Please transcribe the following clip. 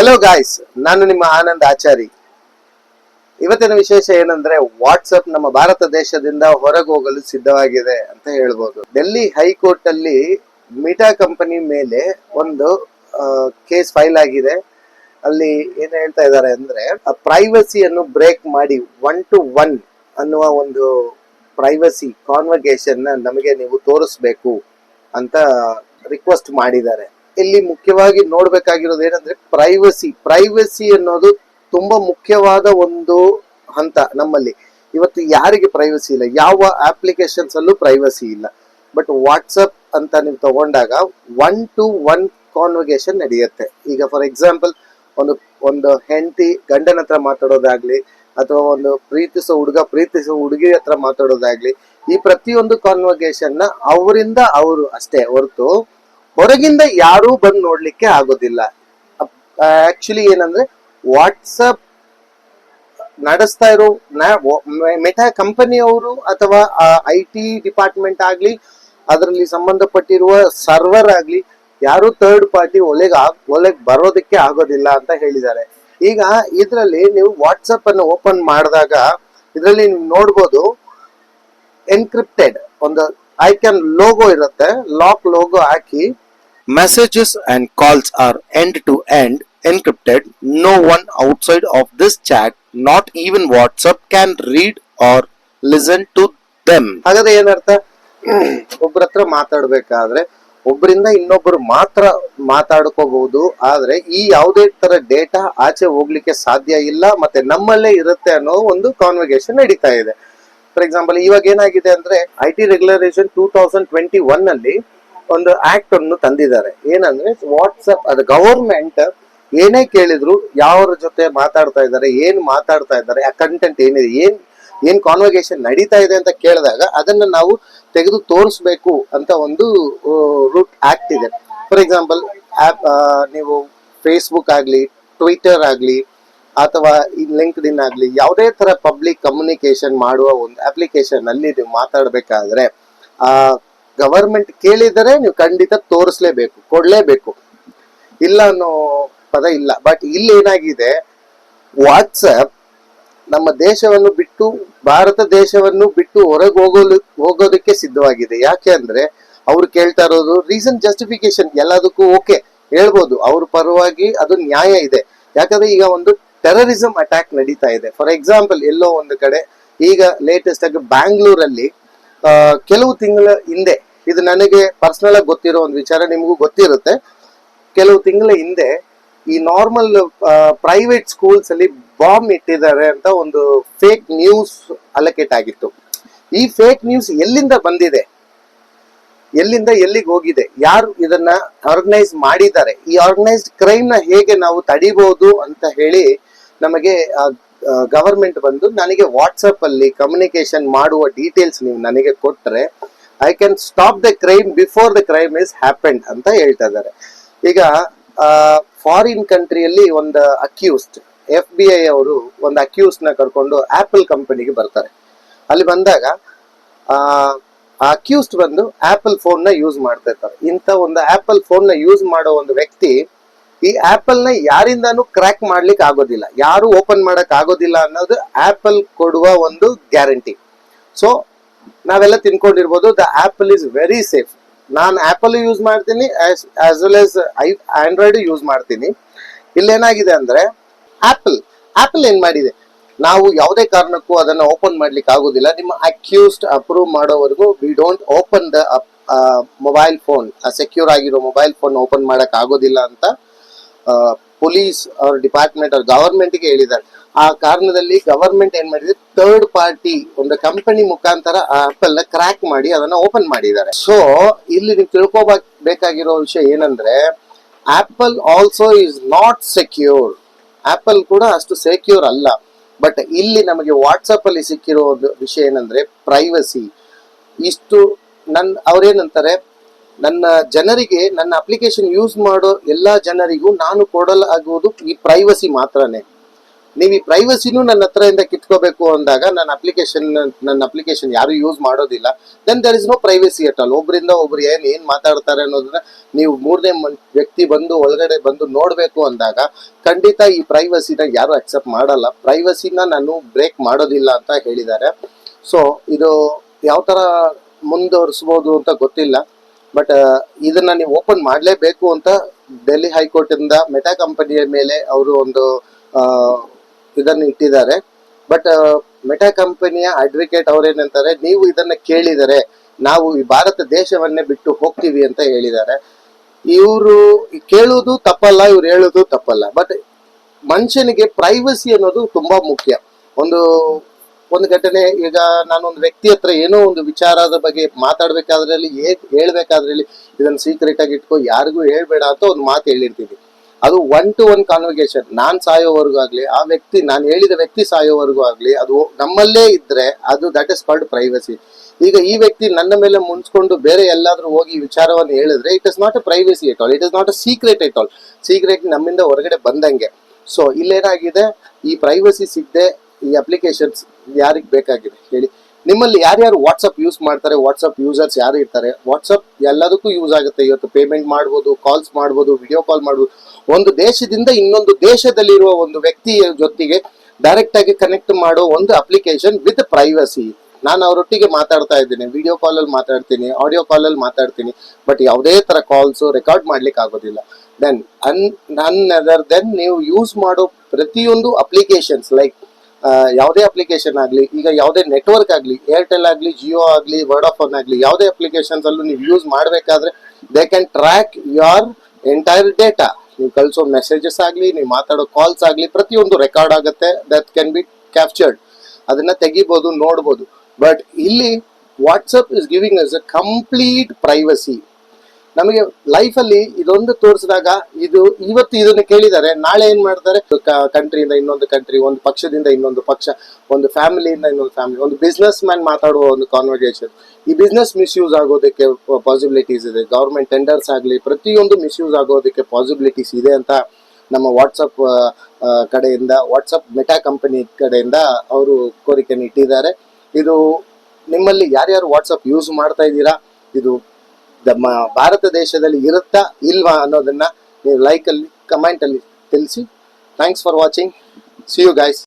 Hello guys, ನಾನು ನಿಮ್ಮ ಆನಂದ್ ಆಚಾರಿ. ಇವತ್ತಿನ ವಿಶೇಷ ಏನಂದ್ರೆ ವಾಟ್ಸಪ್ ನಮ್ಮ ಭಾರತ ದೇಶದಿಂದ ಹೊರಗೆ ಹೋಗಲು ಸಿದ್ಧವಾಗಿದೆ ಅಂತ ಹೇಳ್ಬೋದು. ಡೆಲ್ಲಿ ಹೈಕೋರ್ಟ್ ಅಲ್ಲಿ ಮಿಟಾ ಕಂಪನಿ ಮೇಲೆ ಒಂದು ಕೇಸ್ ಫೈಲ್ ಆಗಿದೆ. ಅಲ್ಲಿ ಏನ್ ಹೇಳ್ತಾ ಇದ್ದಾರೆ ಅಂದ್ರೆ ಪ್ರೈವಸಿಯನ್ನು ಬ್ರೇಕ್ ಮಾಡಿ 1-to-1 ಅನ್ನುವ ಒಂದು ಪ್ರೈವಸಿ ಕಾನ್ವರ್ಸೇಷನ್ ನಮಗೆ ನೀವು ತೋರಿಸ್ಬೇಕು ಅಂತ ರಿಕ್ವೆಸ್ಟ್ ಮಾಡಿದ್ದಾರೆ. ಇಲ್ಲಿ ಮುಖ್ಯವಾಗಿ ನೋಡ್ಬೇಕಾಗಿರೋದು ಏನಂದ್ರೆ ಪ್ರೈವಸಿ ಅನ್ನೋದು ತುಂಬಾ ಮುಖ್ಯವಾದ ಒಂದು ಹಂತ ನಮ್ಮಲ್ಲಿ. ಇವತ್ತು ಯಾರಿಗೆ ಪ್ರೈವಸಿ ಇಲ್ಲ, ಯಾವ ಅಪ್ಲಿಕೇಶನ್ಸ್ ಅಲ್ಲೂ ಪ್ರೈವಸಿ ಇಲ್ಲ. ಬಟ್ ವಾಟ್ಸಪ್ ಅಂತ ನೀವು ತಗೊಂಡಾಗ 1-to-1 ಕಾನ್ವರ್ಸೇಷನ್ ನಡೆಯುತ್ತೆ. ಈಗ ಫಾರ್ ಎಕ್ಸಾಂಪಲ್ ಒಂದು ಹೆಂಡತಿ ಗಂಡನ ಹತ್ರ ಮಾತಾಡೋದಾಗ್ಲಿ, ಅಥವಾ ಒಂದು ಪ್ರೀತಿಸೋ ಹುಡುಗಿ ಹತ್ರ ಮಾತಾಡೋದಾಗ್ಲಿ, ಈ ಪ್ರತಿಯೊಂದು ಕಾನ್ವರ್ಸೇಷನ್ ನ ಅವರಿಂದ ಅವರು ಅಷ್ಟೇ ಹೊರತು ಹೊರಗಿಂದ ಯಾರೂ ಬಂದು ನೋಡ್ಲಿಕ್ಕೆ ಆಗೋದಿಲ್ಲ. ಆಕ್ಚುಲಿ ಏನಂದ್ರೆ ವಾಟ್ಸಪ್ ನಡೆಸ್ತಾ ಇರೋ ಮೆಟಾ ಕಂಪನಿಯವರು ಅಥವಾ IT ಡಿಪಾರ್ಟ್ಮೆಂಟ್ ಆಗ್ಲಿ, ಅದರಲ್ಲಿ ಸಂಬಂಧಪಟ್ಟಿರುವ ಸರ್ವರ್ ಆಗ್ಲಿ, ಯಾರು ಥರ್ಡ್ ಪಾರ್ಟಿ ಒಲೆಗ್ ಬರೋದಕ್ಕೆ ಆಗೋದಿಲ್ಲ ಅಂತ ಹೇಳಿದ್ದಾರೆ. ಈಗ ಇದರಲ್ಲಿ ನೀವು ವಾಟ್ಸಪ್ ಅನ್ನು ಓಪನ್ ಮಾಡಿದಾಗ ಇದರಲ್ಲಿ ನೀವು ನೋಡ್ಬೋದು ಎನ್ಕ್ರಿಪ್ಟೆಡ್ ಒಂದು ಐಕಾನ್ ಲೋಗೋ ಇರುತ್ತೆ. Lock logo hockey messages and calls are end-to-end encrypted. No one outside of this chat, not even WhatsApp, can read or listen to them. ಹಾಗಾದ್ರೆ ಏನರ್ಥ? ಒಬ್ಬರ ಹತ್ರ ಮಾತಾಡ್ಬೇಕಾದ್ರೆ ಒಬ್ಬರಿಂದ ಇನ್ನೊಬ್ಬರು ಮಾತ್ರ ಮಾತಾಡ್ಕೋಬಹುದು, ಆದ್ರೆ ಈ ಯಾವುದೇ ತರ ಡೇಟಾ ಆಚೆ ಹೋಗ್ಲಿಕ್ಕೆ ಸಾಧ್ಯ ಇಲ್ಲ, ಮತ್ತೆ ನಮ್ಮಲ್ಲೇ ಇರುತ್ತೆ ಅನ್ನೋ ಒಂದು ಕಾನ್ವರ್ಸೇಷನ್ ನಡೀತಾ ಇದೆ. ಫಾರ್ ಎಕ್ಸಾಂಪಲ್ ಇವಾಗ ಏನಾಗಿದೆ ಅಂದ್ರೆ IT ರೆಗ್ಯುಲರೇಷನ್ 2021 ಅಲ್ಲಿ ಒಂದು ಆಕ್ಟ್ ಅನ್ನು ತಂದಿದ್ದಾರೆ. ಏನಂದ್ರೆ ವಾಟ್ಸಪ್ ಅದು ಗವರ್ಮೆಂಟ್ ಏನೇ ಕೇಳಿದ್ರು ಯಾವ್ರ ಜೊತೆ ಮಾತಾಡ್ತಾ ಇದ್ದಾರೆ, ಏನ್ ಮಾತಾಡ್ತಾ ಇದ್ದಾರೆ, ಆ ಕಂಟೆಂಟ್ ಏನಿದೆ, ಏನ್ ಕಾನ್ವರ್ಸೇಷನ್ ನಡೀತಾ ಇದೆ ಅಂತ ಕೇಳಿದಾಗ ಅದನ್ನ ನಾವು ತೆಗೆದು ತೋರಿಸ್ಬೇಕು ಅಂತ ಒಂದು ರೂಟ್ ಆಕ್ಟ್ ಇದೆ. ಫಾರ್ ಎಕ್ಸಾಂಪಲ್ ನೀವು ಫೇಸ್ಬುಕ್ ಆಗ್ಲಿ, ಟ್ವಿಟರ್ ಆಗ್ಲಿ, ಅಥವಾ ಈ ಲಿಂಕ್ಡ್ಇನ್ ಆಗ್ಲಿ, ಯಾವುದೇ ತರ ಪಬ್ಲಿಕ್ ಕಮ್ಯುನಿಕೇಶನ್ ಮಾಡುವ ಒಂದು ಅಪ್ಲಿಕೇಶನ್ ಅಲ್ಲಿ ನೀವು ಮಾತಾಡ್ಬೇಕಾದ್ರೆ ಆ ಗವರ್ಮೆಂಟ್ ಕೇಳಿದರೆ ನೀವು ಖಂಡಿತ ತೋರಿಸ್ಲೇಬೇಕು, ಕೊಡ್ಲೇಬೇಕು. ಇಲ್ಲ ಅನ್ನೋ ಪದ ಇಲ್ಲ. ಬಟ್ ಇಲ್ಲಿ ಏನಾಗಿದೆ, ವಾಟ್ಸಪ್ ನಮ್ಮ ದೇಶವನ್ನು ಬಿಟ್ಟು, ಭಾರತ ದೇಶವನ್ನು ಬಿಟ್ಟು ಹೊರಗೆ ಹೋಗೋದಕ್ಕೆ ಸಿದ್ಧವಾಗಿದೆ. ಯಾಕೆ ಅಂದ್ರೆ ಅವ್ರು ಕೇಳ್ತಾ ಇರೋದು ರೀಸನ್ ಜಸ್ಟಿಫಿಕೇಶನ್ ಎಲ್ಲದಕ್ಕೂ ಓಕೆ ಹೇಳ್ಬೋದು, ಅವ್ರ ಪರವಾಗಿ ಅದು ನ್ಯಾಯ ಇದೆ. ಯಾಕಂದ್ರೆ ಈಗ ಒಂದು ಟೆರರಿಸಂ ಅಟ್ಯಾಕ್ ನಡೀತಾ ಇದೆ. ಫಾರ್ ಎಕ್ಸಾಂಪಲ್ ಎಲ್ಲೋ ಒಂದು ಕಡೆ ಈಗ ಲೇಟೆಸ್ಟ್ ಆಗಿ ಬ್ಯಾಂಗ್ಳೂರಲ್ಲಿ ಕೆಲವು ತಿಂಗಳ ಹಿಂದೆ, ಇದು ನನಗೆ ಪರ್ಸನಲ್ ಆಗಿ ಗೊತ್ತಿರೋ ಒಂದು ವಿಚಾರ, ನಿಮಗೂ ಗೊತ್ತಿರುತ್ತೆ. ಕೆಲವು ತಿಂಗಳ ಹಿಂದೆ ಈ ನಾರ್ಮಲ್ ಪ್ರೈವೇಟ್ ಸ್ಕೂಲ್ಸ್ ಅಲ್ಲಿ ಬಾಂಬ್ ಇಟ್ಟಿದ್ದಾರೆ ಅಂತ ಒಂದು ಫೇಕ್ ನ್ಯೂಸ್ ಅಲೋಕೇಟ್ ಆಗಿತ್ತು. ಈ ಫೇಕ್ ನ್ಯೂಸ್ ಎಲ್ಲಿಂದ ಬಂದಿದೆ, ಎಲ್ಲಿಂದ ಎಲ್ಲಿಗೆ ಹೋಗಿದೆ, ಯಾರು ಇದನ್ನ ಆರ್ಗನೈಸ್ ಮಾಡಿದ್ದಾರೆ, ಈ ಆರ್ಗನೈಸ್ಡ್ ಕ್ರೈಮ್ ನ ಹೇಗೆ ನಾವು ತಡಿಬಹುದು ಅಂತ ಹೇಳಿ ನಮಗೆ ಗವರ್ಮೆಂಟ್ ಬಂದು ನನಗೆ ವಾಟ್ಸಪ್ ಅಲ್ಲಿ ಕಮ್ಯುನಿಕೇಶನ್ ಮಾಡುವ ಡೀಟೇಲ್ಸ್ ನೀವು ನನಗೆ ಕೊಟ್ರೆ I can stop the crime before the crime is happened ಅಂತ ಹೇಳ್ತಾ ಇದ್ದಾರೆ. ಈಗ ಫಾರಿನ್ ಕಂಟ್ರಿಯಲ್ಲಿ ಒಂದು ಅಕ್ಯೂಸ್ಡ್ FBI ಅವರು ಒಂದು ಅಕ್ಯೂಸ್ ನ ಕರ್ಕೊಂಡು ಆಪಲ್ ಕಂಪನಿಗೆ ಬರ್ತಾರೆ. ಅಲ್ಲಿ ಬಂದಾಗ ಆ ಅಕ್ಯೂಸ್ಡ್ ಬಂದು ಆಪಲ್ ಫೋನ್ ನ ಯೂಸ್ ಮಾಡ್ತಾ ಇರ್ತಾರೆ. ಇಂಥ ಒಂದು ಆಪಲ್ ಫೋನ್ ನ ಯೂಸ್ ಮಾಡೋ ಒಂದು ವ್ಯಕ್ತಿ ಈ ಆಪಲ್ ನ ಯಾರಿಂದಾನು ಕ್ರ್ಯಾಕ್ ಮಾಡ್ಲಿಕ್ಕೆ ಆಗೋದಿಲ್ಲ, ಯಾರು ಓಪನ್ ಮಾಡಕ್ ಆಗೋದಿಲ್ಲ ಅನ್ನೋದು ಆಪಲ್ ಕೊಡುವ ಒಂದು ಗ್ಯಾರಂಟಿ. ಸೊ ನಾವೆಲ್ಲ ತಿನ್ಕೊಂಡಿರ್ಬೋದು the Apple is very safe. ನಾನು ಆಪಲ್ ಯೂಸ್ ಮಾಡ್ತೀನಿ, as well as Android use ಮಾಡ್ತೀನಿ. ಇಲ್ಲೇನಾಗಿದೆ ಅಂದ್ರೆ ಆಪಲ್ ಏನ್ ಮಾಡಿದೆ, ನಾವು ಯಾವುದೇ ಕಾರಣಕ್ಕೂ ಅದನ್ನ ಓಪನ್ ಮಾಡ್ಲಿಕ್ಕೆ ಆಗೋದಿಲ್ಲ, ನಿಮ್ಮ ಅಕ್ಯೂಸ್ಡ್ ಅಪ್ರೂವ್ ಮಾಡೋವರೆಗೂ we don't open the mobile phone, secure ಆಗಿರೋ ಮೊಬೈಲ್ ಫೋನ್ ಓಪನ್ ಮಾಡಕ್ ಆಗೋದಿಲ್ಲ ಅಂತ ಪೊಲೀಸ್ ಅವ್ರ ಡಿಪಾರ್ಟ್ಮೆಂಟ್ ಅವ್ರ ಗವರ್ಮೆಂಟ್ ಗೆ ಹೇಳಿದ್ದಾರೆ. ಆ ಕಾರಣದಲ್ಲಿ ಗವರ್ಮೆಂಟ್ ಏನ್ ಮಾಡಿದೆ, ಥರ್ಡ್ ಪಾರ್ಟಿ ಒಂದು ಕಂಪನಿ ಮುಖಾಂತರ ಆಪಲ್ ನ ಕ್ರ್ಯಾಕ್ ಮಾಡಿ ಅದನ್ನ ಓಪನ್ ಮಾಡಿದ್ದಾರೆ. ಸೊ ಇಲ್ಲಿ ನೀವು ತಿಳ್ಕೋಬೇಕಾಗಿರೋ ವಿಷಯ ಏನಂದ್ರೆ apple also is not secure. Apple ಕೂಡ ಅಷ್ಟು ಸೆಕ್ಯೂರ್ ಅಲ್ಲ. ಬಟ್ ಇಲ್ಲಿ ನಮಗೆ ವಾಟ್ಸಪ್ ಅಲ್ಲಿ ಸಿಕ್ಕಿರೋ ಒಂದು ವಿಷಯ ಏನಂದ್ರೆ ಪ್ರೈವಸಿ. ಇಷ್ಟು ಅವ್ರೇನಂತಾರೆ, ನನ್ನ ಜನರಿಗೆ, ನನ್ನ ಅಪ್ಲಿಕೇಶನ್ ಯೂಸ್ ಮಾಡೋ ಎಲ್ಲಾ ಜನರಿಗೂ ನಾನು ಕೊಡಲಾಗುವುದು ಈ ಪ್ರೈವಸಿ ಮಾತ್ರನೇ. ನೀವು ಈ ಪ್ರೈವಸಿನೂ ನನ್ನ ಹತ್ರದಿಂದ ಕಿತ್ಕೋಬೇಕು ಅಂದಾಗ ನನ್ನ ಅಪ್ಲಿಕೇಶನ್ ಯಾರು ಯೂಸ್ ಮಾಡೋದಿಲ್ಲ, then there is no privacy at all. ಒಬ್ಬರಿಂದ ಒಬ್ರು ಏನ್ ಮಾತಾಡ್ತಾರೆ ಅನ್ನೋದನ್ನ ನೀವು ಮೂರನೇ ವ್ಯಕ್ತಿ ಬಂದು ಒಳಗಡೆ ಬಂದು ನೋಡ್ಬೇಕು ಅಂದಾಗ ಖಂಡಿತ ಈ ಪ್ರೈವಸಿನ ಯಾರು ಅಕ್ಸೆಪ್ಟ್ ಮಾಡಲ್ಲ. ಪ್ರೈವಸಿನ ನಾನು ಬ್ರೇಕ್ ಮಾಡೋದಿಲ್ಲ ಅಂತ ಹೇಳಿದ್ದಾರೆ. ಸೊ ಇದು ಯಾವ ತರ ಮುಂದುವರಿಸ್ಬೋದು ಅಂತ ಗೊತ್ತಿಲ್ಲ, ಬಟ್ ಇದನ್ನ ನೀವು ಓಪನ್ ಮಾಡಲೇಬೇಕು ಅಂತ ಡೆಲ್ಲಿ ಹೈಕೋರ್ಟ್ ಇಂದ ಮೆಟಾ ಕಂಪನಿಯ ಮೇಲೆ ಅವರು ಒಂದು ಇದನ್ನು ಇಟ್ಟಿದ್ದಾರೆ. ಬಟ್ ಮೆಟಾ ಕಂಪನಿಯ ಅಡ್ವೊಕೇಟ್ ಅವ್ರೇನಂತಾರೆ, ನೀವು ಇದನ್ನ ಕೇಳಿದರೆ ನಾವು ಈ ಭಾರತ ದೇಶವನ್ನೇ ಬಿಟ್ಟು ಹೋಗ್ತೀವಿ ಅಂತ ಹೇಳಿದ್ದಾರೆ. ಇವರು ಕೇಳುವುದು ತಪ್ಪಲ್ಲ, ಇವ್ರು ಹೇಳುವುದು ತಪ್ಪಲ್ಲ, ಬಟ್ ಮನುಷ್ಯನಿಗೆ ಪ್ರೈವಸಿ ಅನ್ನೋದು ತುಂಬಾ ಮುಖ್ಯ. ಒಂದು ಘಟನೆ, ಈಗ ನಾನೊಂದು ವ್ಯಕ್ತಿ ಹತ್ರ ಏನೋ ಒಂದು ವಿಚಾರದ ಬಗ್ಗೆ ಮಾತಾಡ್ಬೇಕಾದ್ರಲ್ಲಿ ಹೇಳ್ಬೇಕಾದ್ರಲ್ಲಿ ಇದನ್ನ ಸೀಕ್ರೆಟ್ ಆಗಿ ಇಟ್ಕೋ, ಯಾರಿಗೂ ಹೇಳ್ಬೇಡ ಅಂತ ಒಂದು ಮಾತು ಹೇಳಿರ್ತೀನಿ. ಅದು 1-to-1 ಕಾನ್ವರ್ಸೇಷನ್. ನಾನ್ ಸಾಯೋವರೆಗೂ ಆಗ್ಲಿ, ಆ ವ್ಯಕ್ತಿ, ನಾನು ಹೇಳಿದ ವ್ಯಕ್ತಿ ಸಾಯೋವರೆಗೂ ಆಗ್ಲಿ, ಅದು ನಮ್ಮಲ್ಲೇ ಇದ್ರೆ ಅದು ದಟ್ ಇಸ್ ಕಾಲ್ಡ್ ಪ್ರೈವಸಿ. ಈಗ ಈ ವ್ಯಕ್ತಿ ನನ್ನ ಮೇಲೆ ಮುನ್ಸ್ಕೊಂಡು ಬೇರೆ ಎಲ್ಲಾದ್ರೂ ಹೋಗಿ ವಿಚಾರವನ್ನು ಹೇಳಿದ್ರೆ it is not a privacy at all, it is not a secret at all. Secret ನಮ್ಮಿಂದ ಹೊರಗಡೆ ಬಂದಂಗೆ. ಸೊ ಇಲ್ಲೇನಾಗಿದೆ, ಈ ಪ್ರೈವಸಿ ಸಿಗದೆ ಈ ಅಪ್ಲಿಕೇಶನ್ಸ್ ಯಾರಿಗೆ ಬೇಕಾಗಿದೆ ಹೇಳಿ? ನಿಮ್ಮಲ್ಲಿ ಯಾರ್ಯಾರು ವಾಟ್ಸಪ್ ಯೂಸ್ ಮಾಡ್ತಾರೆ, ವಾಟ್ಸಪ್ ಯೂಸರ್ಸ್ ಯಾರು ಇರ್ತಾರೆ, ವಾಟ್ಸಪ್ ಎಲ್ಲದಕ್ಕೂ ಯೂಸ್ ಆಗುತ್ತೆ. ಇವತ್ತು ಪೇಮೆಂಟ್ ಮಾಡ್ಬೋದು, ಕಾಲ್ಸ್ ಮಾಡ್ಬೋದು, ವಿಡಿಯೋ ಕಾಲ್ ಮಾಡ್ಬೋದು. ಒಂದು ದೇಶದಿಂದ ಇನ್ನೊಂದು ದೇಶದಲ್ಲಿರುವ ಒಂದು ವ್ಯಕ್ತಿಯ ಜೊತೆಗೆ ಡೈರೆಕ್ಟ್ ಆಗಿ ಕನೆಕ್ಟ್ ಮಾಡೋ ಒಂದು ಅಪ್ಲಿಕೇಶನ್ ವಿತ್ ಪ್ರೈವಸಿ. ನಾನು ಅವರೊಟ್ಟಿಗೆ ಮಾತಾಡ್ತಾ ಇದ್ದೀನಿ, ವಿಡಿಯೋ ಕಾಲಲ್ಲಿ ಮಾತಾಡ್ತೀನಿ, ಆಡಿಯೋ ಕಾಲಲ್ಲಿ ಮಾತಾಡ್ತೀನಿ, ಬಟ್ ಯಾವುದೇ ತರ ಕಾಲ್ಸ್ ರೆಕಾರ್ಡ್ ಮಾಡ್ಲಿಕ್ಕೆ ಆಗೋದಿಲ್ಲ. ದೆನ್ ನನ್ ಅದರ್ ದೆನ್ ನೀವು ಯೂಸ್ ಮಾಡೋ ಪ್ರತಿಯೊಂದು ಅಪ್ಲಿಕೇಶನ್ಸ್, ಲೈಕ್ ಯಾವುದೇ ಅಪ್ಲಿಕೇಶನ್ ಆಗಲಿ, ಈಗ ಯಾವುದೇ ನೆಟ್ವರ್ಕ್ ಆಗಲಿ, ಏರ್ಟೆಲ್ ಆಗಲಿ, ಜಿಯೋ ಆಗಲಿ, ವೋಡಾಫೋನ್ ಆಗಲಿ, ಯಾವುದೇ ಅಪ್ಲಿಕೇಶನ್ಸ್ ಅಲ್ಲೂ ನೀವು ಯೂಸ್ ಮಾಡಬೇಕಾದ್ರೆ they can track your entire data. ನೀವು ಕಳಿಸೋ ಮೆಸೇಜಸ್ ಆಗಲಿ, ನೀವು ಮಾತಾಡೋ ಕಾಲ್ಸ್ ಆಗಲಿ, ಪ್ರತಿಯೊಂದು ರೆಕಾರ್ಡ್ ಆಗುತ್ತೆ. ದಟ್ ಕ್ಯಾನ್ ಬಿ ಕ್ಯಾಪ್ಚರ್ಡ್, ಅದನ್ನ ತೆಗಿಬೋದು, ನೋಡ್ಬೋದು. ಬಟ್ ಇಲ್ಲಿ WhatsApp is giving us a complete privacy. ನಮಗೆ ಲೈಫಲ್ಲಿ ಇದೊಂದು ತೋರಿಸಿದಾಗ, ಇದು ಇವತ್ತು ಇದನ್ನ ಕೇಳಿದ್ದಾರೆ, ನಾಳೆ ಏನ್ ಮಾಡ್ತಾರೆ, ಕಂಟ್ರಿಯಿಂದ ಇನ್ನೊಂದು ಕಂಟ್ರಿ, ಒಂದು ಪಕ್ಷದಿಂದ ಇನ್ನೊಂದು ಪಕ್ಷ, ಒಂದು ಫ್ಯಾಮಿಲಿಯಿಂದ ಇನ್ನೊಂದು ಫ್ಯಾಮಿಲಿ, ಒಂದು ಬಿಸ್ನೆಸ್ ಮ್ಯಾನ್ ಮಾತಾಡುವ ಒಂದು ಕಾನ್ವರ್ಸೇಷನ್. ಈ ಬಿಸ್ನೆಸ್ ಮಿಸ್ಯೂಸ್ ಆಗೋದಕ್ಕೆ ಪಾಸಿಬಿಲಿಟೀಸ್ ಇದೆ. ಗವರ್ಮೆಂಟ್ ಟೆಂಡರ್ಸ್ ಆಗಲಿ, ಪ್ರತಿಯೊಂದು ಮಿಸ್ಯೂಸ್ ಆಗೋದಕ್ಕೆ ಪಾಸಿಬಿಲಿಟೀಸ್ ಇದೆ ಅಂತ ನಮ್ಮ ವಾಟ್ಸಪ್ ಕಡೆಯಿಂದ, ವಾಟ್ಸಪ್ ಮೆಟಾ ಕಂಪನಿ ಕಡೆಯಿಂದ ಅವರು ಕೋರಿಕೆಯನ್ನು ಇಟ್ಟಿದ್ದಾರೆ. ಇದು ನಿಮ್ಮಲ್ಲಿ ಯಾರ್ಯಾರು ವಾಟ್ಸಪ್ ಯೂಸ್ ಮಾಡ್ತಾ ಇದ್ದೀರಾ, ಇದು ನಮ್ಮ ಭಾರತ ದೇಶದಲ್ಲಿ ಇರುತ್ತಾ ಇಲ್ವಾ ಅನ್ನೋದನ್ನ ನೀವು ಲೈಕ್ ಅಲ್ಲಿ, ಕಮೆಂಟ್ ಅಲ್ಲಿ ತಿಳಿಸಿ. Thanks for watching. See you guys.